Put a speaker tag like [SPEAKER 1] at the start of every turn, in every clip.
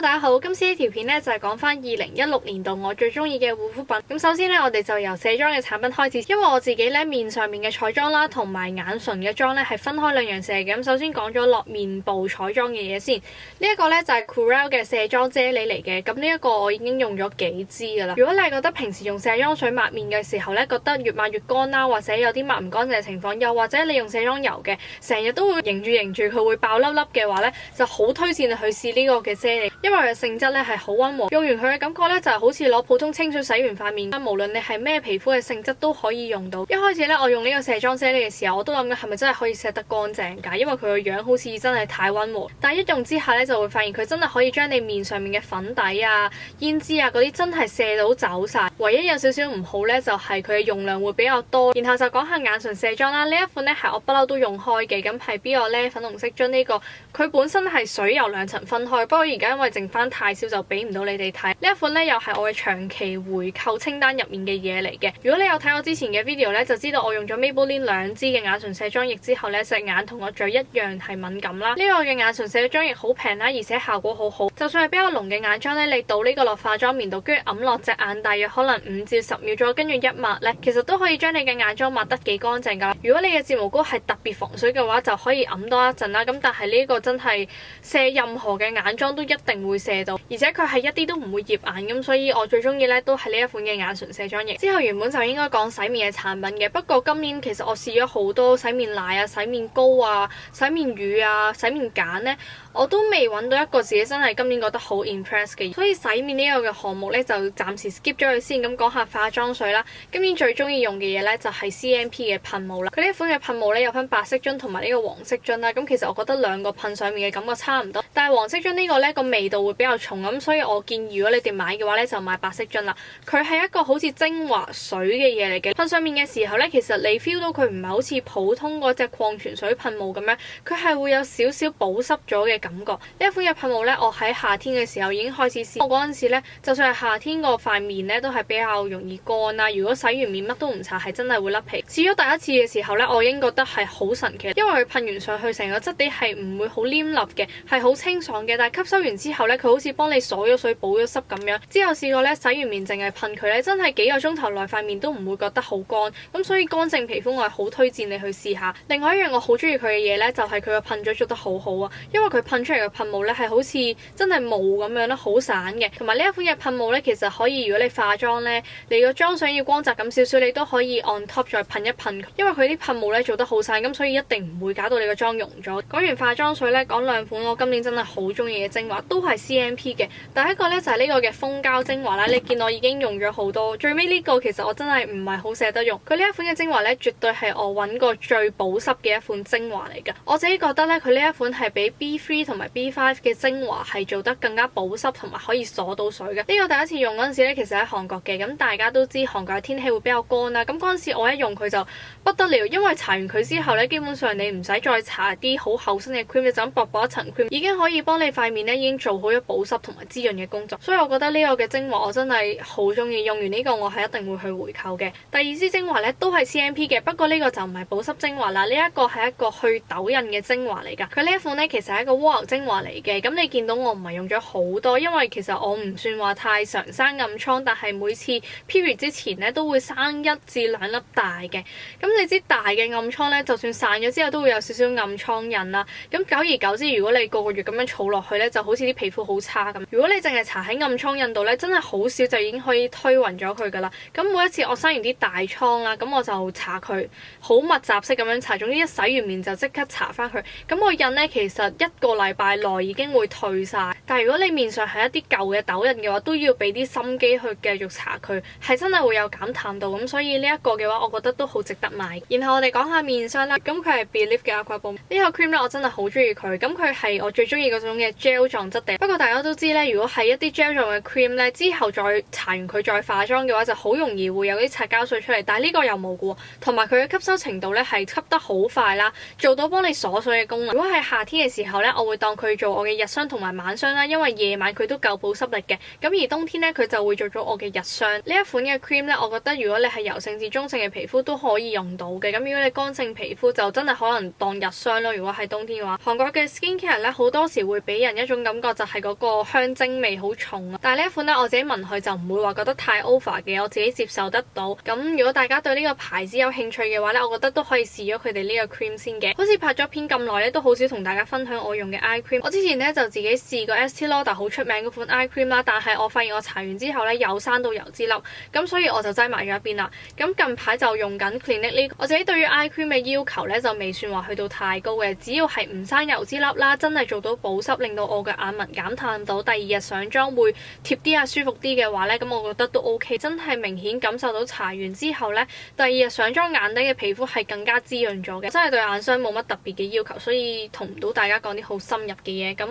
[SPEAKER 1] Hello， 大家好，今次呢條片咧就係講翻2016年度我最中意嘅護膚品。咁首先咧，我哋就由卸妝嘅產品開始，因為我自己咧面上面嘅彩妝啦，同埋眼唇嘅妝咧係分開兩樣卸嘅。咁首先講咗落面部彩妝嘅嘢先，呢一個咧就係 Curel 嘅卸妝啫喱嚟嘅。咁呢一個我已經用咗幾支噶啦。如果你係覺得平時用卸妝水抹面嘅時候咧，覺得越抹越乾啦，或者有啲抹唔乾淨嘅情況，又或者你用卸妝油嘅，成日都會凝住佢會爆粒粒嘅話咧，就好推薦你去試呢個嘅啫喱，因為佢嘅性質咧係好溫和，用完佢嘅感覺咧就係好似攞普通清水洗完塊面，無論你係咩皮膚嘅性質都可以用到。一開始咧我用呢個卸妝啫喱嘅時候，我都諗緊係咪真係可以卸得乾淨㗎，因為佢個樣好似真係太溫和。但係一用之下咧就會發現佢真係可以將你面上面嘅粉底啊、胭脂啊嗰啲真係卸到走晒。唯一有少少唔好咧就係佢嘅用量會比較多。然後就講下眼唇卸妝啦，呢一款咧係我不嬲都用開嘅，咁係 Biolay 粉紅色樽呢個，佢本身係水油兩層分開，不過而家因為剩翻太少就俾唔到你哋睇。呢一款咧又係我嘅長期回購清單入面嘅嘢嚟嘅。如果你有睇我之前嘅 video 咧，就知道我用咗 Maybelline 兩支嘅眼唇卸妝液之後咧，隻眼同個嘴一樣係敏感啦。呢個嘅眼唇卸妝液好平啦，而且效果好好。就算係比較濃嘅眼妝咧，你倒呢個落化妝棉度，跟住揞落隻眼大約可能5至10秒左右，跟住一抹咧，其實都可以將你嘅眼妝抹得幾乾淨噶。如果你嘅睫毛膏係特別防水嘅話，就可以揞多一陣啦。咁但係呢個真係卸任何嘅眼妝都一定會卸到，而且佢係一啲都唔會醃眼咁，所以我最中意咧都係呢一款嘅眼唇卸妝液。之後原本就應該講洗面嘅產品嘅，不過今年其實我試咗好多洗面奶啊、洗面膏啊、洗面乳啊、洗面鹼咧，我都未揾到一個自己真係今年覺得好 impress 嘅，所以洗面呢個嘅項目咧就暫時 skip 咗佢先。咁講下化妝水啦，今年最中意用嘅嘢咧就係 CMP 嘅噴霧啦。佢呢一款嘅噴霧咧有分白色樽同埋呢個黃色樽啦。咁其實我覺得兩個噴上面嘅感覺差唔多，但係黃色樽呢個咧個味道會比較重咁，所以我建議如果你哋買嘅話咧就買白色樽啦。佢係一個好似精華水嘅嘢嚟嘅，噴上面嘅時候咧，其實你 feel 到佢唔係好似普通嗰隻礦泉水噴霧咁樣，佢係會有少少保濕咗嘅感覺。呢一款嘅噴霧咧，我喺夏天嘅時候已經開始試。我嗰陣時咧，就算係夏天個塊面咧都係比較容易乾啦。如果洗完面乜都唔搽，係真係會甩皮。試咗第一次嘅時候咧，我已經覺得係好神奇，因為佢噴完上去成個質地係唔會好黏立嘅，係好清爽嘅。但係吸收完之後咧，佢好似幫你鎖咗水、補咗濕咁樣。之後試過咧，洗完面淨係噴佢咧，真係幾個鐘頭內塊面都唔會覺得好乾。咁所以乾性皮膚我係好推薦你去試下。另外一樣我好中意佢嘅嘢咧，就係佢個噴嘴做得好好啊，因為佢噴出嚟嘅噴霧咧係好似真係霧咁樣啦，好散嘅。同埋呢一款嘅噴霧咧，其實可以如果你化妝咧，你個妝想要光澤咁少少，你都可以 on top 再噴一噴。因為佢啲噴霧咧做得好散，咁所以一定唔會搞到你個妝溶咗。講完化妝水咧，講兩款我今年真係好中意嘅精華，都係 CMP 嘅。第一個咧就係呢個嘅蜂膠精華啦，你見我已經用咗好多，最尾呢個其實我真係唔係好捨得用。佢呢一款嘅精華咧，絕對係我揾過最保濕嘅一款精華嚟㗎。我自己覺得咧，佢呢一款係比 B3 同埋 B5 嘅精華係做得更加保濕同埋可以鎖到水嘅。呢個第一次用嗰陣時咧，其實喺韓國嘅，咁大家都知韓國嘅天氣會比較乾啦。咁嗰陣時我一用佢就不得了，因為搽完佢之後咧，基本上你唔使再搽啲好厚身嘅 cream，你就咁薄薄一層 cream 已經可以幫你塊面咧已經做好咗保濕同埋滋潤嘅工作。所以我覺得呢個嘅精華我真係好中意，用完呢個我係一定會去回購嘅。第二支精華咧都係 CMP 嘅，不過呢個就唔係保濕精華啦，呢一個係一個去痘印嘅精華嚟㗎。佢呢一款咧其實係一個蝸牛精華嚟嘅，咁你見到我唔係用咗好多，因為其實我唔算話太常生暗瘡，但係每次 period 之前咧都會生1至2粒大嘅。咁你知大嘅暗瘡咧，就算散咗之後都會有少少暗瘡印啦。咁久而久之，如果你個個月咁樣儲落去咧，就好似啲皮膚好差咁。如果你淨係搽喺暗瘡印度咧，真係好少就已經可以推勻咗佢噶啦。咁每一次我生完啲大瘡啦，咁我就搽佢好密集式咁樣搽，總之一洗完面就即刻搽翻佢。咁個印咧其實1個禮拜內已經會退晒。但係如果你面上係一啲舊嘅痘印嘅話，都要俾啲心機去繼續搽佢，係真係會有減淡度。咁所以呢一個嘅話，我覺得都好值得買。然後我哋講下面霜啦，咁佢係 Belif 嘅 Aqua Bomb 呢個 cream 咧，我真係好中意佢。咁佢係我最中意嗰種嘅 gel 狀質地。不過大家都知咧，如果係一啲 gel 狀嘅 cream 咧，之後再搽完佢再化妝嘅話，就好容易會有啲擦膠水出嚟。但係呢個又冇嘅喎，同埋佢嘅吸收程度咧係吸得好快啦，做到幫你鎖水嘅功能。如果係夏天嘅時候咧，我會當佢做我嘅日霜同埋晚霜啦，因為夜晚佢都夠保濕力嘅。咁而冬天咧，佢就會做咗我嘅日霜。呢一款嘅 cream 咧，我覺得如果你係油性至中性嘅皮膚都可以用到嘅。咁如果你乾性皮膚就真係可能當日霜咯。如果係冬天嘅話，韓國嘅 skincare 咧好多時會俾人一種感覺就係嗰個香精味好重啊。但係呢一款咧，我自己聞佢就唔會話覺得太 over 嘅，我自己接受得到。咁如果大家對呢個牌子有興趣嘅話咧，我覺得都可以試咗佢哋呢個 cream 先嘅。好似拍咗片咁耐咧，都好少同大家分享我用嘅 eye cream。我之前咧就自己試過 Estee Lauder 好出名嗰款 eye cream 啦，但係我發現我搽完之後咧有生到油脂粒，咁所以我就擠埋咗一邊啦。咁近排就用緊 Clinique 呢個，我自己對於 eye cream 嘅要求咧就未算話去到太高嘅，只要係唔生油脂粒啦，真係做到保濕，令到我嘅眼紋減淡到，第二日上妝會貼啲啊舒服啲嘅話咧，咁我覺得都 OK。真係明顯感受到搽完之後咧，第二日上妝眼底嘅皮膚係更加滋潤咗嘅，真係對眼霜冇乜特別嘅要求，所以同唔到大家講啲好深入嘅嘢。咁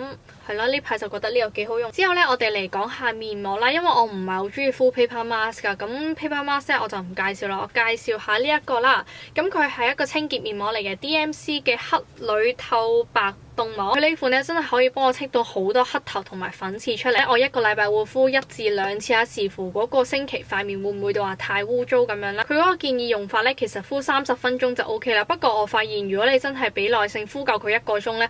[SPEAKER 1] 係啦，呢排就覺得呢個幾好用。之後咧，我哋嚟講下面膜啦，因為我唔係好中意敷 paper mask 噶，咁 paper mask 咧我就唔介紹啦，我介紹下呢一個啦。咁佢係一個清潔面膜嚟嘅 DMC 嘅黑鋁透白凍膜，佢呢款咧真係可以幫我剔到好多黑頭同埋粉刺出嚟。我一個禮拜會敷1至2次啊，視乎嗰個星期塊面會唔會話太污糟咁樣啦。佢嗰個建議用法咧，其實敷30分鐘就 OK 啦。不過我發現如果你真係俾耐性敷夠佢1個鐘咧，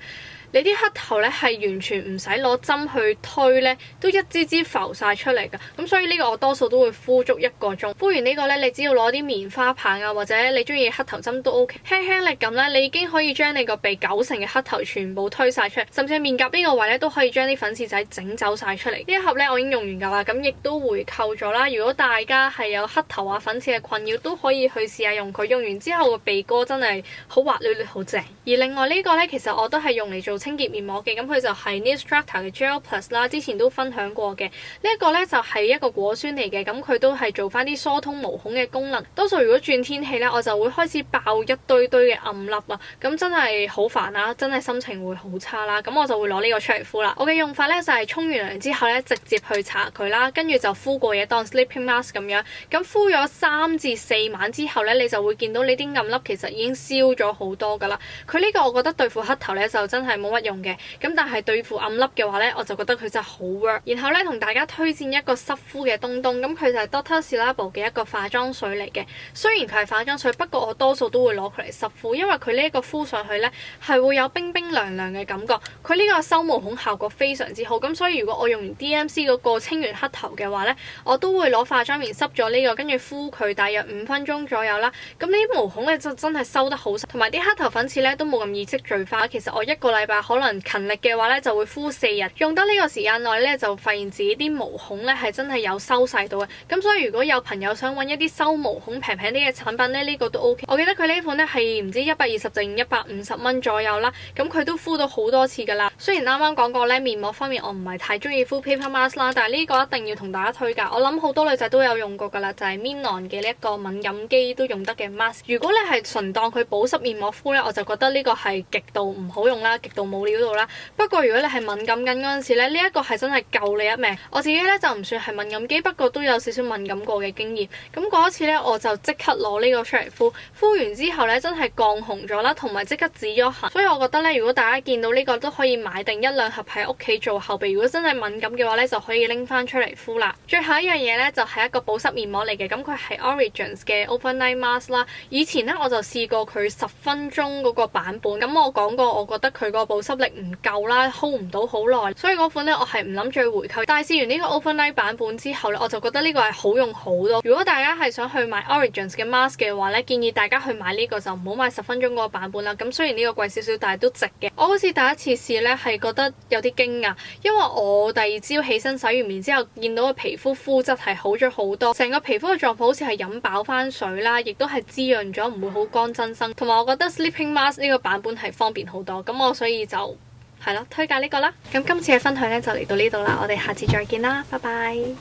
[SPEAKER 1] 你啲黑頭咧係完全唔使攞針去推咧，都一支支浮晒出嚟㗎。咁所以呢個我多數都會敷足1個鐘。敷完呢個咧，你只要攞啲棉花棒啊，或者你中意黑頭針都 OK，輕輕力咁咧，你已經可以將你個鼻90%嘅黑頭全部推晒出嚟，甚至係面頰呢個位咧都可以將啲粉刺仔整走晒出嚟。呢一盒咧我已經用完㗎啦，咁亦都回購咗啦。如果大家係有黑頭啊粉刺嘅困擾，都可以去試下用佢。用完之後個鼻哥真係好滑捋捋，好正。而另外呢個咧，其實我都係用嚟做清潔面膜嘅，咁佢就係 Neostrata 嘅 Gel Plus 啦，之前都分享過嘅。呢一個咧就係一個果酸嚟嘅，咁佢都係做翻啲疏通毛孔嘅功能。多數如果轉天氣咧，我就會開始爆一堆堆嘅暗粒啊，咁真係好煩啦，真係心情會好差啦。咁我就會攞呢個出嚟敷啦。我嘅用法咧就係沖完涼之後咧，直接去搽佢啦，跟住就敷過嘢當 sleeping mask 咁樣。咁敷咗3至4晚之後咧，你就會見到你啲暗粒其實已經消咗好多噶啦。佢呢個我覺得對付黑頭咧就真係冇乜用嘅。咁但係對付暗粒嘅話咧，我就覺得佢真係好 work。然後咧同大家推薦一個濕敷嘅東東，咁佢就係 Dr. Ci:Labo 嘅一個化妝水嚟嘅。雖然佢係化妝水，不過我多數都會攞佢嚟濕敷，因為佢呢一個敷上去咧係會有冰冰涼涼嘅感覺。佢呢個收毛孔效果非常之好，咁所以如果我用完 DMC 嗰個清完黑頭嘅話咧，我都會攞化妝棉濕咗呢個，跟住敷佢大約5分鐘左右啦。咁呢啲毛孔咧就真係收得好實，同埋啲黑頭粉刺咧都冇咁易積聚化。其實我1個禮拜可能勤力嘅話咧就會敷4日，用得呢個時間內咧就發現自己啲毛孔咧係真係有收細到嘅。咁所以如果有朋友想揾一啲收毛孔平平啲嘅產品咧，呢個都 OK。我記得佢呢款咧係唔知120定150蚊左右啦，咁佢都敷到好多次噶啦。雖然啱啱講過咧面膜方面我唔係太中意敷 paper mask 啦，但係呢個一定要同大家推介。我諗好多女仔都有用過噶啦，就係 Minon 嘅呢一個敏感肌都用得嘅 mask。如果你係純當佢保濕面膜敷咧，我就覺得呢個係極度唔好用啦，極度冇料到啦。不過如果你係敏感緊嗰陣時咧，呢一個係真係救你一命。我自己咧就唔算係敏感肌，不過都有少少敏感過嘅經驗。咁嗰一次咧，我就即刻攞呢個出嚟敷，敷完之後咧真係降紅咗啦，同埋即刻止咗痕。所以我覺得咧，如果大家見到呢個都可以買定1-2盒喺屋企做後備。如果真係敏感嘅話咧，就可以拎翻出嚟敷啦。最後一樣嘢咧就係一個保濕面膜嚟嘅，咁佢係 Origins 嘅 Overnight Mask 啦。以前咧我就試過佢10分鐘嗰個版本，咁我講過我覺得佢個保濕力唔夠啦，hold 唔到好耐，所以嗰款咧我係唔諗住去回購。但係試完呢個 Overnight 版本之後咧，我就覺得呢個係好用好多。如果大家係想去買 Origins 嘅 mask 嘅話咧，建議大家去買呢個，就唔好買10分鐘嗰個版本啦。咁雖然呢個貴少少，但係都值嘅。我好似第一次試咧係覺得有啲驚訝，因為我第二朝起身洗完面之後，見到個皮膚膚質係好咗好多，成個皮膚嘅狀況好似係飲飽翻水啦，亦都係滋潤咗，唔會好乾真身。同埋我覺得 Sleeping Mask 呢個版本係方便好多，咁我所以就係咯推介呢個啦。咁今次嘅分享咧就嚟到呢度啦，我哋下次再見啦，拜拜。